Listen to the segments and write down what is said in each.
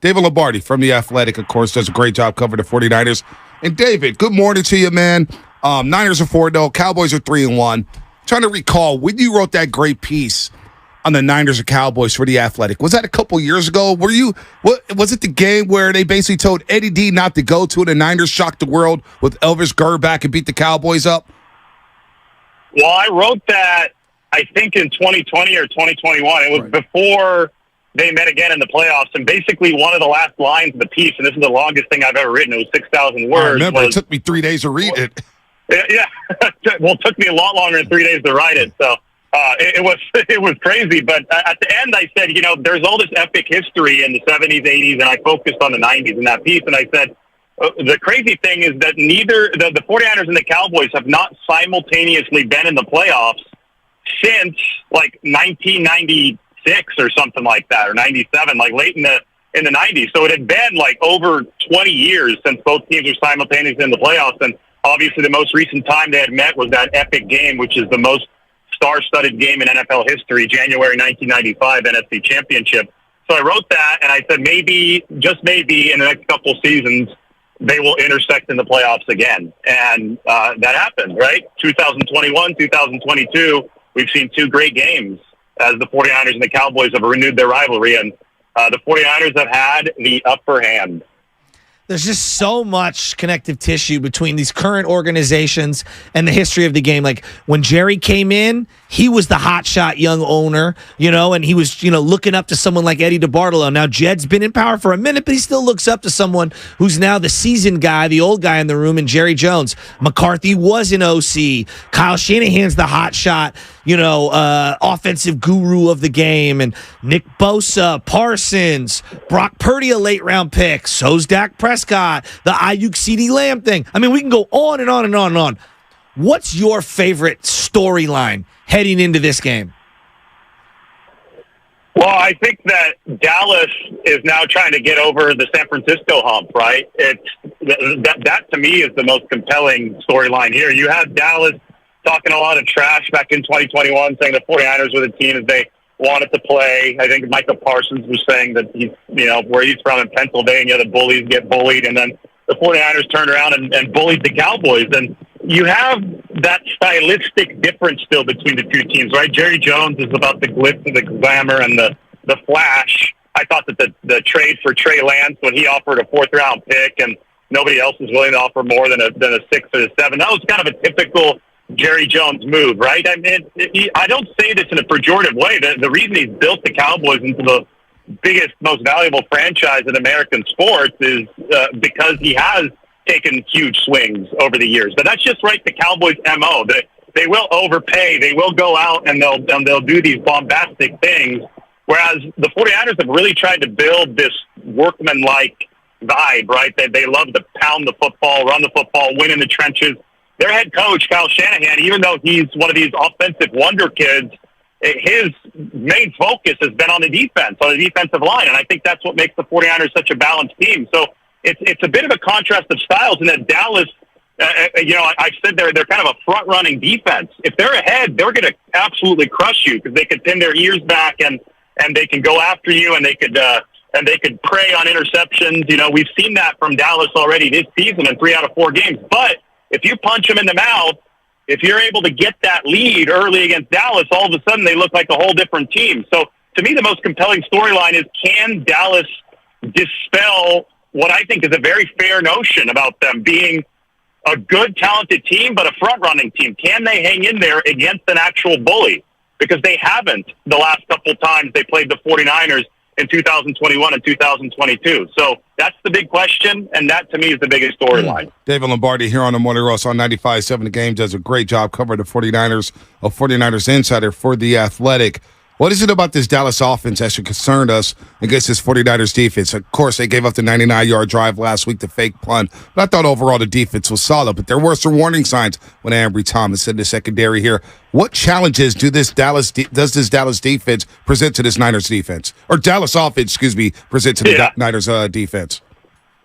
David Lombardi from The Athletic, of course, does a great job covering the 49ers. And David, good morning to you, man. Niners are 4-0. Cowboys are 3-1. Trying to recall, when you wrote that great piece on the Niners or Cowboys for The Athletic, was that a couple years ago? Was it the game where they basically told Eddie D not to go to, and the Niners shocked the world with Elvis Gurr back and beat the Cowboys up? Well, I wrote that, I think, in 2020 or 2021. It was before they met again in the playoffs, and basically one of the last lines of the piece, and this is the longest thing I've ever written, it was 6,000 words. I remember, it took me 3 days to read it. Yeah. Well, it took me a lot longer than 3 days to write it, so it was crazy. But at the end, I said, there's all this epic history in the 70s, 80s, and I focused on the 90s in that piece, and I said, the crazy thing is that neither the 49ers and the Cowboys have not simultaneously been in the playoffs since, like, 1996 or something like that, or 97, like late in the 90s. So it had been, like, over 20 years since both teams were simultaneously in the playoffs, and obviously the most recent time they had met was that epic game, which is the most star-studded game in NFL history, January 1995 NFC Championship. So I wrote that, and I said maybe, just maybe, in the next couple seasons, they will intersect in the playoffs again. And that happened, right? 2021, 2022, we've seen two great games as the 49ers and the Cowboys have renewed their rivalry, and the 49ers have had the upper hand. There's just so much connective tissue between these current organizations and the history of the game. Like, when Jerry came in, he was the hotshot young owner, and he was, looking up to someone like Eddie DeBartolo. Now, Jed's been in power for a minute, but he still looks up to someone who's now the seasoned guy, the old guy in the room, and Jerry Jones. McCarthy was an OC. Kyle Shanahan's the hotshot, offensive guru of the game. And Nick Bosa, Parsons, Brock Purdy, a late-round pick. So's Dak Prescott, the Ayuk CeeDee Lamb thing. I mean, we can go on and on and on and on. What's your favorite storyline heading into this game? Well, I think that Dallas is now trying to get over the San Francisco hump, right? That to me is the most compelling storyline here. You have Dallas talking a lot of trash back in 2021, saying the 49ers were the team that they wanted to play. I think Michael Parsons was saying that he's, where he's from in Pennsylvania, the bullies get bullied, and then the 49ers turned around and bullied the Cowboys. And you have that stylistic difference still between the two teams, right? Jerry Jones is about the glitz and the glamour and the flash. I thought that the trade for Trey Lance, when he offered a fourth-round pick and nobody else was willing to offer more than a 6 or a 7, that was kind of a typical Jerry Jones move, right? I mean, I don't say this in a pejorative way. The reason he's built the Cowboys into the biggest, most valuable franchise in American sports is because he has taken huge swings over the years. But that's just the Cowboys' MO. They will overpay. They will go out and they'll do these bombastic things. Whereas the 49ers have really tried to build this workman-like vibe, right? They love to pound the football, run the football, win in the trenches. Their head coach, Kyle Shanahan, even though he's one of these offensive wonder kids, his main focus has been on the defense, on the defensive line. And I think that's what makes the 49ers such a balanced team. So it's a bit of a contrast of styles in that Dallas, I said they're kind of a front-running defense. If they're ahead, they're going to absolutely crush you because they could pin their ears back and they can go after you and they could prey on interceptions. We've seen that from Dallas already this season in 3 out of 4 games. But if you punch them in the mouth, if you're able to get that lead early against Dallas, all of a sudden they look like a whole different team. So to me, the most compelling storyline is, can Dallas dispel what I think is a very fair notion about them being a good, talented team, but a front-running team? Can they hang in there against an actual bully? Because they haven't the last couple times they played the 49ers in 2021 and 2022. So that's the big question, and that, to me, is the biggest storyline. David Lombardi here on the Morning Roast on 95.7 The Game does a great job covering the 49ers, a 49ers insider for The Athletic. What is it about this Dallas offense that should concern us against this 49ers defense? Of course, they gave up the 99-yard drive last week, the fake punt. But I thought overall the defense was solid. But there were some warning signs when Ambry Thomas in the secondary here. What challenges does this Dallas defense present to this Niners defense? Or Dallas offense, present to the Niners defense?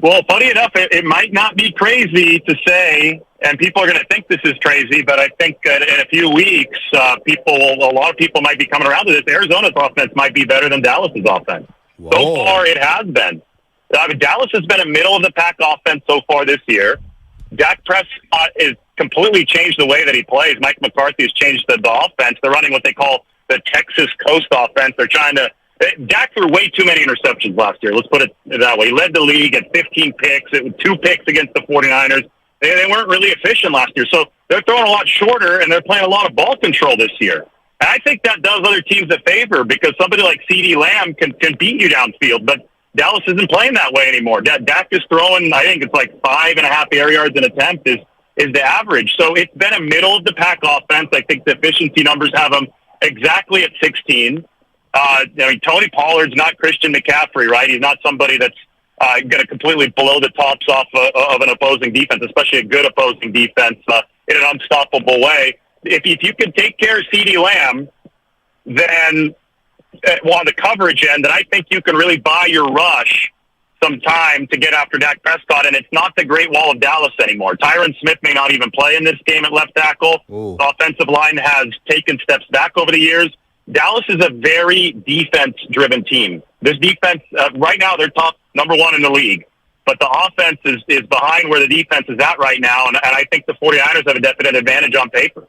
Well, funny enough, it might not be crazy to say, and people are going to think this is crazy, but I think in a few weeks, a lot of people might be coming around to this. Arizona's offense might be better than Dallas's offense. Whoa. So far, it has been. Dallas has been a middle-of-the-pack offense so far this year. Dak Prescott has completely changed the way that he plays. Mike McCarthy has changed the offense. They're running what they call the Texas Coast offense. They're trying to Dak threw way too many interceptions last year. Let's put it that way. He led the league at 15 picks. It was 2 picks against the 49ers. They weren't really efficient last year. So they're throwing a lot shorter, and they're playing a lot of ball control this year. And I think that does other teams a favor because somebody like CeeDee Lamb can beat you downfield. But Dallas isn't playing that way anymore. Dak is throwing, I think it's like 5.5 air yards an attempt is the average. So it's been a middle-of-the-pack offense. I think the efficiency numbers have them exactly at 16. Tony Pollard's not Christian McCaffrey, right? He's not somebody that's going to completely blow the tops off of an opposing defense, especially a good opposing defense in an unstoppable way. If you can take care of CeeDee Lamb, then on the coverage end, then I think you can really buy your rush some time to get after Dak Prescott, and it's not the Great Wall of Dallas anymore. Tyron Smith may not even play in this game at left tackle. Ooh. The offensive line has taken steps back over the years. Dallas is a very defense-driven team. This defense, right now, they're top number 1 in the league. But the offense is behind where the defense is at right now, and I think the 49ers have a definite advantage on paper.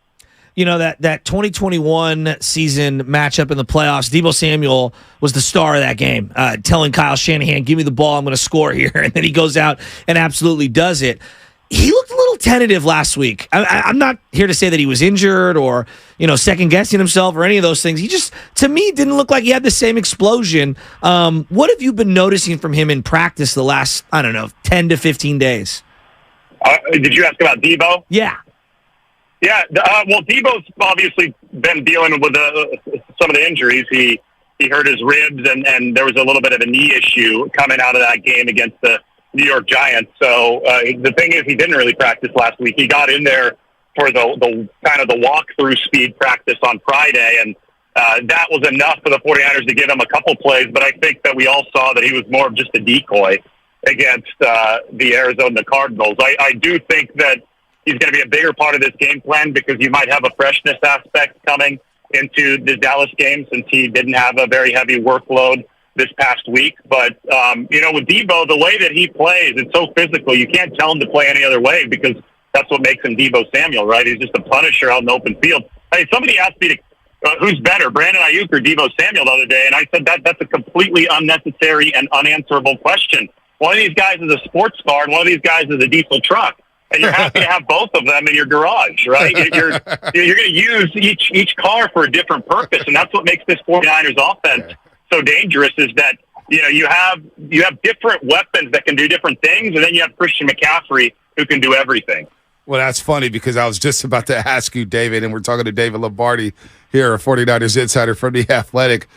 You know, that 2021 season matchup in the playoffs, Deebo Samuel was the star of that game, telling Kyle Shanahan, give me the ball, I'm going to score here. And then he goes out and absolutely does it. He looked a little tentative last week. I'm not here to say that he was injured or, second-guessing himself or any of those things. He just, to me, didn't look like he had the same explosion. What have you been noticing from him in practice the last, 10 to 15 days? Did you ask about Deebo? Yeah. Yeah, well, Deebo's obviously been dealing with some of the injuries. He hurt his ribs, and there was a little bit of a knee issue coming out of that game against the New York Giants. So the thing is, he didn't really practice last week. He got in there for the kind of the walkthrough speed practice on Friday, and that was enough for the 49ers to give him a couple plays. But I think that we all saw that he was more of just a decoy against the Arizona Cardinals. I do think that he's going to be a bigger part of this game plan because you might have a freshness aspect coming into the Dallas game since he didn't have a very heavy workload this past week. But, with Deebo, the way that he plays, it's so physical. You can't tell him to play any other way because that's what makes him Deebo Samuel, right? He's just a punisher out in the open field. Hey, somebody asked me who's better, Brandon Ayuk or Deebo Samuel the other day, and I said that's a completely unnecessary and unanswerable question. One of these guys is a sports car, and one of these guys is a diesel truck. And you're happy to have both of them in your garage, right? You're going to use each car for a different purpose, and that's what makes this 49ers offense so dangerous is that, you have different weapons that can do different things, and then you have Christian McCaffrey who can do everything. Well, that's funny because I was just about to ask you, David, and we're talking to David Lombardi here, a 49ers insider from The Athletic.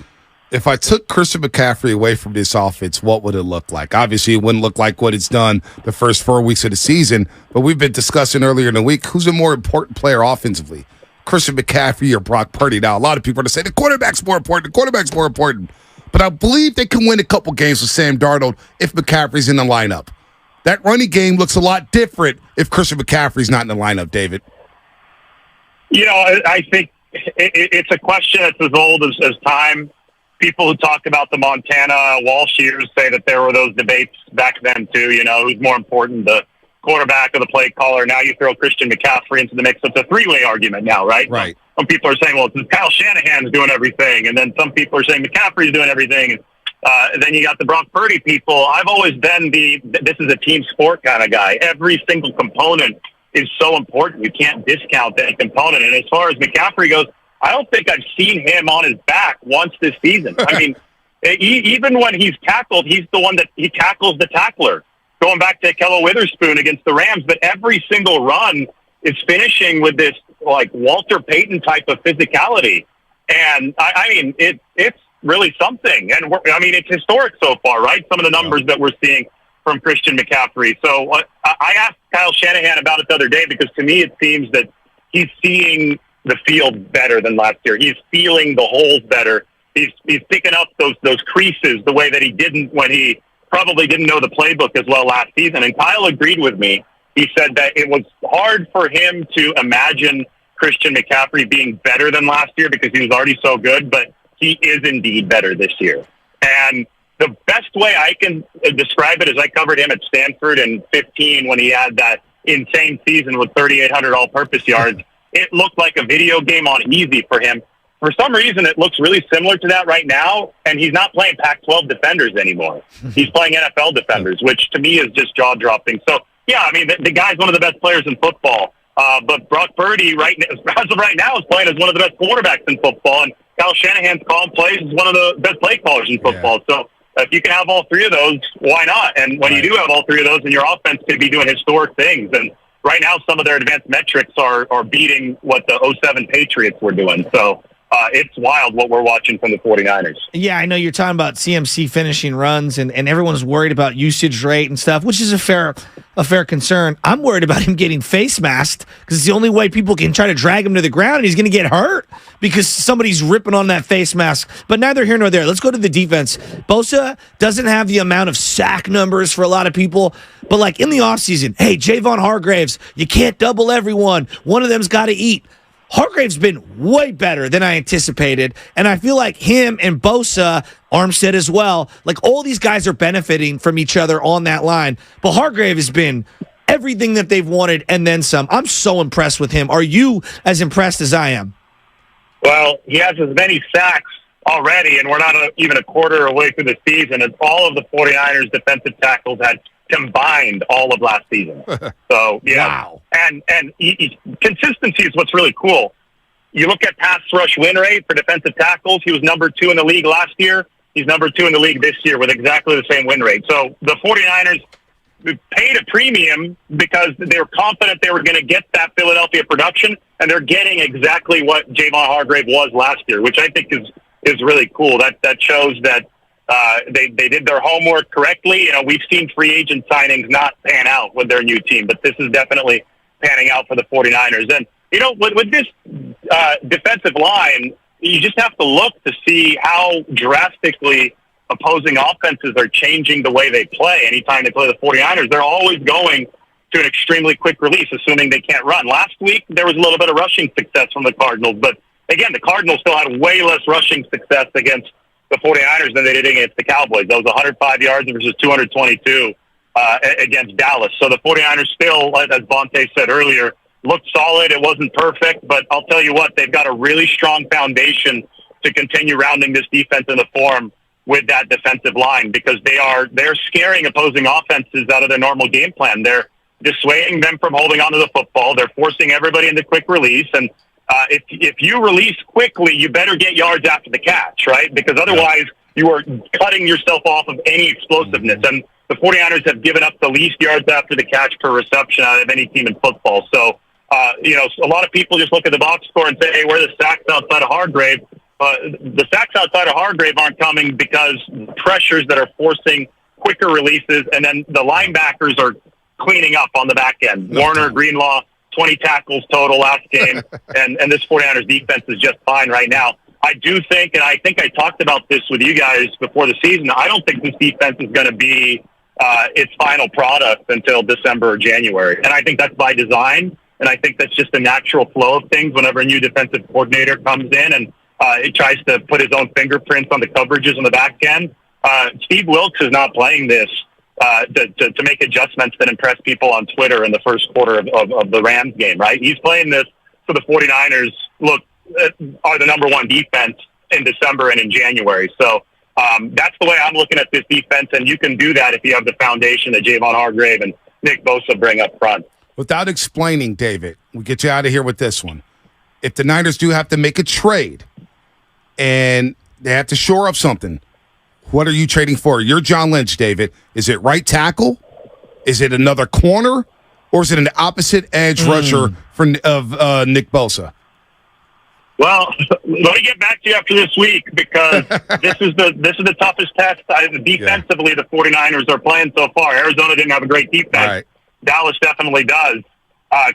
If I took Christian McCaffrey away from this offense, what would it look like? Obviously, it wouldn't look like what it's done the first 4 weeks of the season, but we've been discussing earlier in the week who's a more important player offensively, Christian McCaffrey or Brock Purdy. Now, a lot of people are going to say the quarterback's more important, but I believe they can win a couple games with Sam Darnold if McCaffrey's in the lineup. That running game looks a lot different if Christian McCaffrey's not in the lineup, David. I think it's a question that's as old as time. People who talk about the Montana Walsh years say that there were those debates back then too. Who's more important, the quarterback or the play caller? Now you throw Christian McCaffrey into the mix. It's a three-way argument now, right? Right. Some people are saying, well, it's Kyle Shanahan's doing everything, and then some people are saying McCaffrey's doing everything. And then you got the Brock Purdy people. I've always been this is a team sport kind of guy. Every single component is so important. You can't discount any component. And as far as McCaffrey goes, I don't think I've seen him on his back once this season. I mean, even when he's tackled, he's the one that he tackles the tackler. Going back to Kello Witherspoon against the Rams, but every single run is finishing with this like Walter Payton type of physicality. And it's really something. And it's historic so far, right? Some of the numbers that we're seeing from Christian McCaffrey. So I asked Kyle Shanahan about it the other day because to me it seems that he's seeing the field better than last year. He's feeling the holes better. He's picking up those creases the way that he didn't when he probably didn't know the playbook as well last season. And Kyle agreed with me. He said that it was hard for him to imagine Christian McCaffrey being better than last year because he was already so good, but he is indeed better this year. And the best way I can describe it is I covered him at Stanford in 15 when he had that insane season with 3,800 all-purpose yards. It looked like a video game on easy for him. For some reason, it looks really similar to that right now, and he's not playing Pac-12 defenders anymore. He's playing NFL defenders, which to me is just jaw-dropping. So, yeah, I mean, the guy's one of the best players in football. But Brock Purdy, as of right now, is playing as one of the best quarterbacks in football, and Kyle Shanahan's calling plays as one of the best play callers in football. Yeah. So if you can have all three of those, why not? And when you do have all three of those, and your offense could be doing historic things. And right now, some of their advanced metrics are beating what the 2007 Patriots were doing. So it's wild what we're watching from the 49ers. Yeah, I know you're talking about CMC finishing runs, and everyone's worried about usage rate and stuff, which is a fair concern. I'm worried about him getting face masked because it's the only way people can try to drag him to the ground, and he's going to get hurt because somebody's ripping on that face mask. But neither here nor there. Let's go to the defense. Bosa doesn't have the amount of sack numbers for a lot of people, but like in the offseason, hey, Javon Hargraves, you can't double everyone. One of them's got to eat. Hargrave's been way better than I anticipated, and I feel like him and Bosa, Armstead as well, like all these guys are benefiting from each other on that line. But Hargrave has been everything that they've wanted and then some. I'm so impressed with him. Are you as impressed as I am? Well, he has as many sacks already, and we're not even a quarter away through the season, as all of the 49ers defensive tackles had combined all of last season. So, yeah. Wow. And consistency is what's really cool. You look at pass rush win rate for defensive tackles. He was number 2 in the league last year. He's number 2 in the league this year with exactly the same win rate. So the 49ers paid a premium because they were confident they were going to get that Philadelphia production, and they're getting exactly what Javon Hargrave was last year, which I think is really cool. That shows that they did their homework correctly. You know, we've seen free agent signings not pan out with their new team, but this is definitely panning out for the 49ers. And, you know, with this defensive line, you just have to look to see how drastically opposing offenses are changing the way they play. Anytime they play the 49ers, they're always going to an extremely quick release, assuming they can't run. Last week, there was a little bit of rushing success from the Cardinals, but again, the Cardinals still had way less rushing success against the 49ers than they did against the Cowboys. That was 105 yards versus 222 against Dallas. So the 49ers still, as Vontae said earlier, looked solid. It wasn't perfect, but I'll tell you what, they've got a really strong foundation to continue rounding this defense into form with that defensive line, because they're scaring opposing offenses out of their normal game plan. They're dissuading them from holding onto the football. They're forcing everybody into quick release, and if you release quickly, you better get yards after the catch, right? Because otherwise you are cutting yourself off of any explosiveness. And the 49ers have given up the least yards after the catch per reception out of any team in football. So, you know, a lot of people just look at the box score and say, hey, where are the sacks outside of Hargrave? The sacks outside of Hargrave aren't coming because pressures that are forcing quicker releases, and then the linebackers are cleaning up on the back end. Warner, Greenlaw, 20 tackles total last game, and this 49ers defense is just fine right now. I do think, and I think I talked about this with you guys before the season, I don't think this defense is going to be its final product until December or January. And I think that's by design, and I think that's just the natural flow of things whenever a new defensive coordinator comes in and it tries to put his own fingerprints on the coverages on the back end. Steve Wilkes is not playing this to make adjustments that impress people on Twitter in the first quarter of the Rams game, right? He's playing this so the 49ers are the number one defense in December and in January. So that's the way I'm looking at this defense, and you can do that if you have the foundation that Javon Hargrave and Nick Bosa bring up front. Without explaining, David, we'll get you out of here with this one. If the Niners do have to make a trade and they have to shore up something, what are you trading for? You're John Lynch, David. Is it right tackle? Is it another corner? Or is it an opposite edge rusher of Nick Bosa? Well, let me get back to you after this week, because this is the toughest test. Defensively, the 49ers are playing so far. Arizona didn't have a great defense. Right. Dallas definitely does.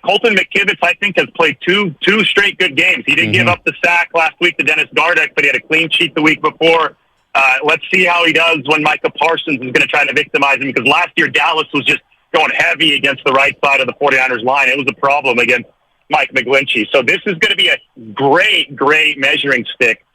Colton McKivitz, I think, has played two straight good games. He didn't give up the sack last week to Dennis Gardeck, but he had a clean sheet the week before. Let's see how he does when Micah Parsons is going to try to victimize him, because last year Dallas was just going heavy against the right side of the 49ers line. It was a problem against Mike McGlinchey. So this is going to be a great measuring stick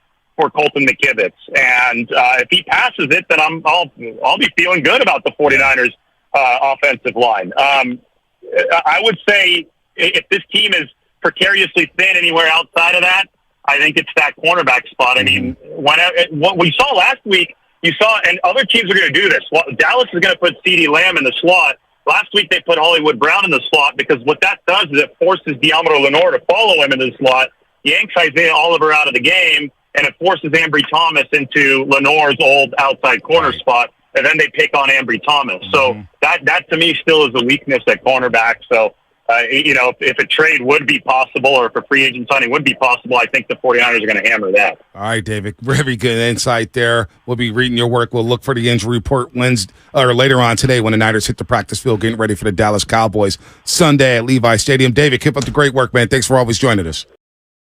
for Colton McKivitz. And if he passes it, then I'll be feeling good about the 49ers offensive line. I would say if this team is precariously thin anywhere outside of that, I think it's that cornerback spot. I mean, what we saw last week, and other teams are going to do this. Well, Dallas is going to put CeeDee Lamb in the slot. Last week they put Hollywood Brown in the slot because what that does is it forces Deommodore Lenoir to follow him into the slot, yanks Isaiah Oliver out of the game, and it forces Ambry Thomas into Lenoir's old outside corner spot, and then they pick on Ambry Thomas. So that to me still is a weakness at cornerback. So, if a trade would be possible or if a free agent signing would be possible, I think the 49ers are going to hammer that. All right, David. Very good insight there. We'll be reading your work. We'll look for the injury report Wednesday or later on today when the Niners hit the practice field getting ready for the Dallas Cowboys Sunday at Levi Stadium. David, keep up the great work, man. Thanks for always joining us.